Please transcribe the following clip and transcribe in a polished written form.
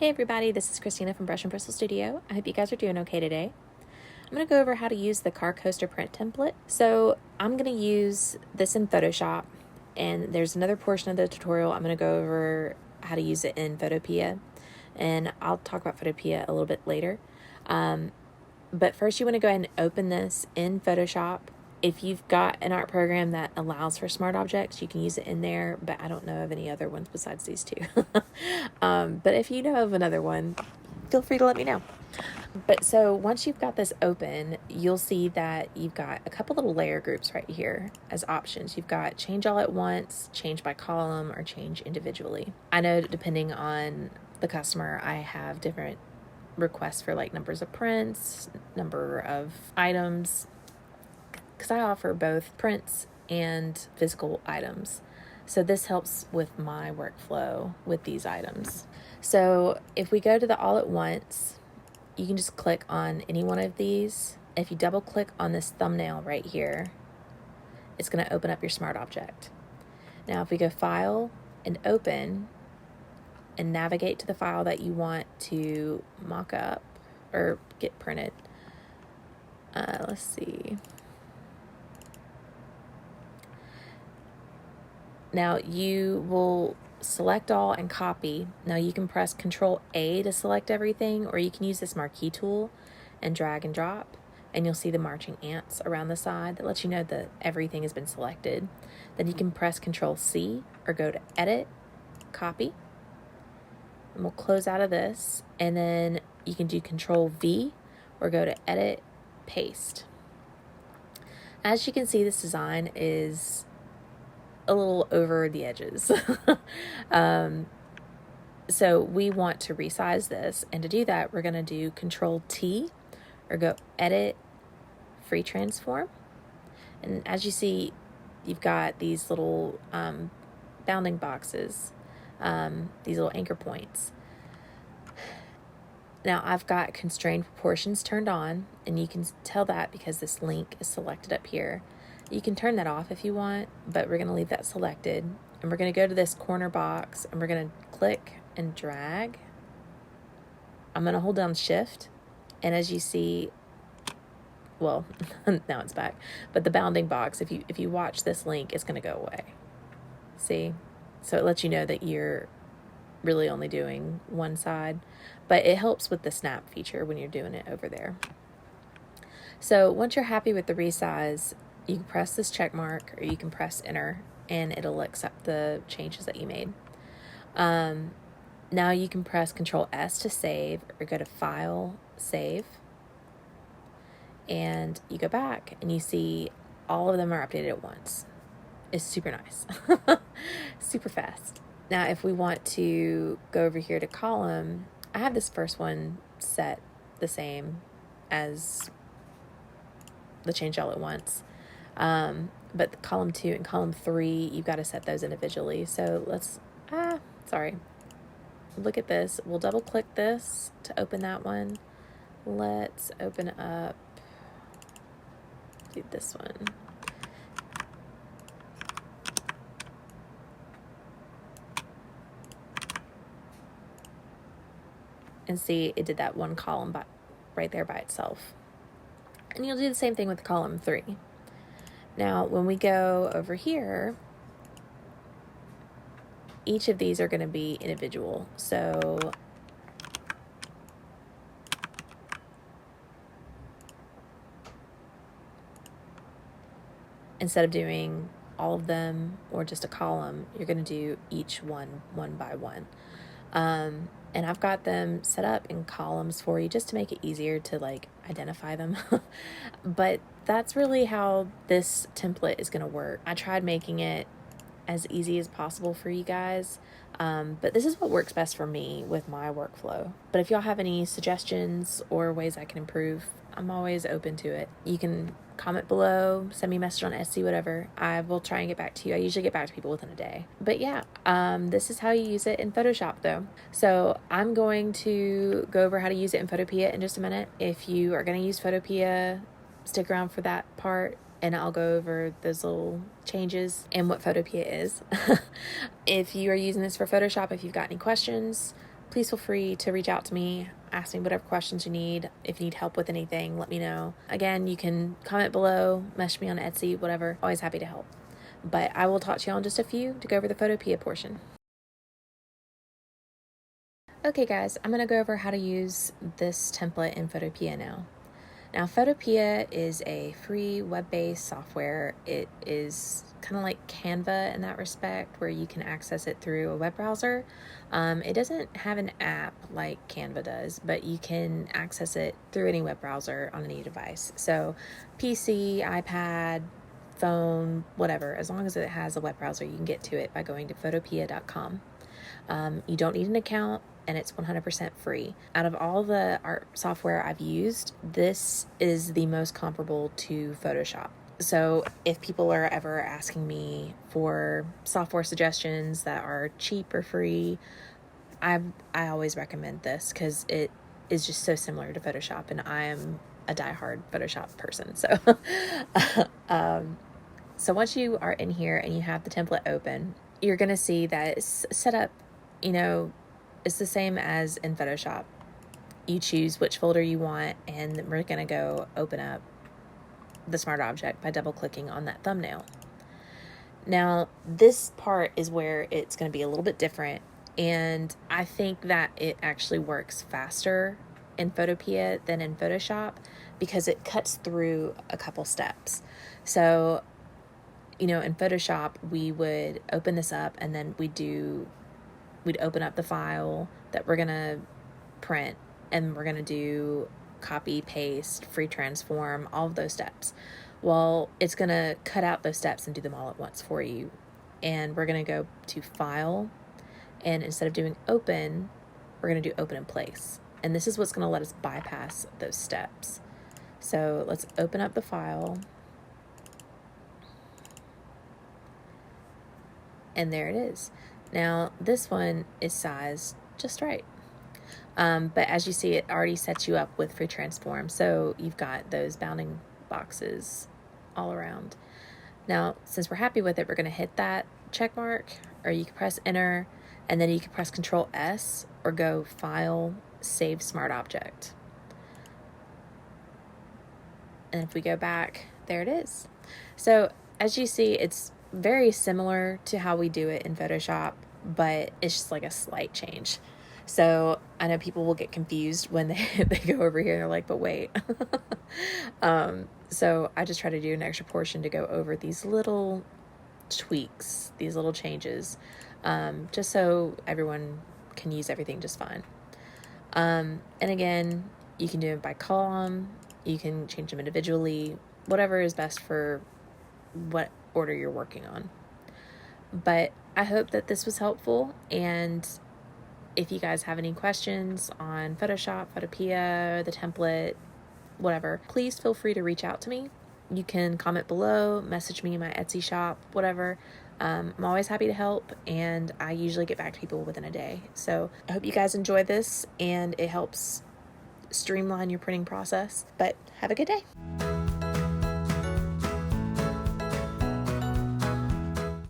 Hey everybody, this is Christina from Brush and Bristle Studio. I hope you guys are doing okay today. I'm going to go over how to use the car coaster print template. So I'm going to use this in Photoshop, and there's another portion of the tutorial I'm going to go over how to use it in Photopea, and I'll talk about Photopea a little bit later. But first you want to go ahead and open this in Photoshop. If you've got an art program that allows for smart objects, you can use it in there, but I don't know of any other ones besides these two. But if you know of another one, feel free to let me know. But so once you've got this open, you'll see that you've got a couple little layer groups right here as options. You've got change all at once, change by column, or change individually. I know depending on the customer, I have different requests for like numbers of prints, number of items, because I offer both prints and physical items. So this helps with my workflow with these items. So if we go to the all at once, you can just click on any one of these. If you double click on this thumbnail right here, it's going to open up your smart object. Now if we go file and open and navigate to the file that you want to mock up or get printed, let's see. Now you will select all and copy. Now you can press Control A to select everything, or you can use this marquee tool and drag and drop, and you'll see the marching ants around the side that lets you know that everything has been selected. Then you can press Control C or go to Edit, Copy, and we'll close out of this, and then you can do Control V or go to Edit, Paste. As you can see, this design is a little over the edges. So we want to resize this, and to do that we're going to do Control T or go Edit, Free Transform, and as you see, you've got these little bounding boxes, these little anchor points. Now I've got constrained proportions turned on, and you can tell that because this link is selected up here. You can turn that off if you want, but we're going to leave that selected. And we're going to go to this corner box, and we're going to click and drag. I'm going to hold down Shift, and as you see, well, now it's back. But the bounding box, if you watch this link, it's going to go away. See? So it lets you know that you're really only doing one side, but it helps with the snap feature when you're doing it over there. So once you're happy with the resize, you can press this check mark or you can press enter, and it'll accept the changes that you made. Now you can press Control S to save or go to File, Save, and you go back and you see all of them are updated at once. It's super nice. Super fast. Now if we want to go over here to column, I have this first one set the same as the change all at once. But column 2 and column 3, you've got to set those individually. So let's, look at this. We'll double click this to open that one. Let's open up, do this one. And see, it did that one column right there by itself. And you'll do the same thing with column 3. Now, when we go over here, each of these are going to be individual. So instead of doing all of them or just a column, you're going to do each one by one. And I've got them set up in columns for you just to make it easier to like identify them. But that's really how this template is going to work. I tried making it as easy as possible for you guys, but this is what works best for me with my workflow. But if y'all have any suggestions or ways I can improve, I'm always open to it. You can comment below, send me a message on Etsy, whatever. I will try and get back to you. I usually get back to people within a day. But yeah, this is how you use it in Photoshop though. So I'm going to go over how to use it in Photopea in just a minute. If you are going to use Photopea, stick around for that part, and I'll go over those little changes and what Photopea is. If you are using this for Photoshop, if you've got any questions, please feel free to reach out to me, ask me whatever questions you need. If you need help with anything, let me know. Again, you can comment below, message me on Etsy, whatever. Always happy to help. But I will talk to you all in just a few to go over the Photopea portion. Okay guys, I'm going to go over how to use this template in Photopea now. Now, Photopea is a free web-based software. It is kind of like Canva in that respect, where you can access it through a web browser. It doesn't have an app like Canva does, but you can access it through any web browser on any device. So PC, iPad, phone, whatever. As long as it has a web browser, you can get to it by going to photopea.com. You don't need an account, and it's 100% free. Out of all the art software I've used, this is the most comparable to Photoshop. So if people are ever asking me for software suggestions that are cheap or free, I always recommend this because it is just so similar to Photoshop, and I am a diehard Photoshop person. So, so once you are in here and you have the template open, you're gonna see that it's set up, it's the same as in Photoshop. You choose which folder you want, and we're gonna go open up the smart object by double clicking on that thumbnail. Now, this part is where it's gonna be a little bit different, and I think that it actually works faster in Photopea than in Photoshop because it cuts through a couple steps. So, in Photoshop, we would open this up and then we'd open up the file that we're gonna print, and we're gonna do copy, paste, free transform, all of those steps. Well, it's gonna cut out those steps and do them all at once for you. And we're gonna go to File, and instead of doing Open, we're gonna do Open in Place. And this is what's gonna let us bypass those steps. So let's open up the file. And there it is. Now, this one is sized just right. But as you see, it already sets you up with free transform. So you've got those bounding boxes all around. Now, since we're happy with it, we're going to hit that check mark, or you can press enter, and then you can press Control S or go File, Save Smart Object. And if we go back, there it is. So as you see, it's very similar to how we do it in Photoshop, but it's just like a slight change. So I know people will get confused when they go over here and they're like, but wait. So I just try to do an extra portion to go over these little tweaks, these little changes, just so everyone can use everything just fine. And again, you can do it by column, you can change them individually, whatever is best for what order you're working on. But I hope that this was helpful, and if you guys have any questions on Photoshop, Photopea, the template, whatever, please feel free to reach out to me. You can comment below, message me in my Etsy shop, whatever. I'm always happy to help, and I usually get back to people within a day. So I hope you guys enjoy this and it helps streamline your printing process. But have a good day.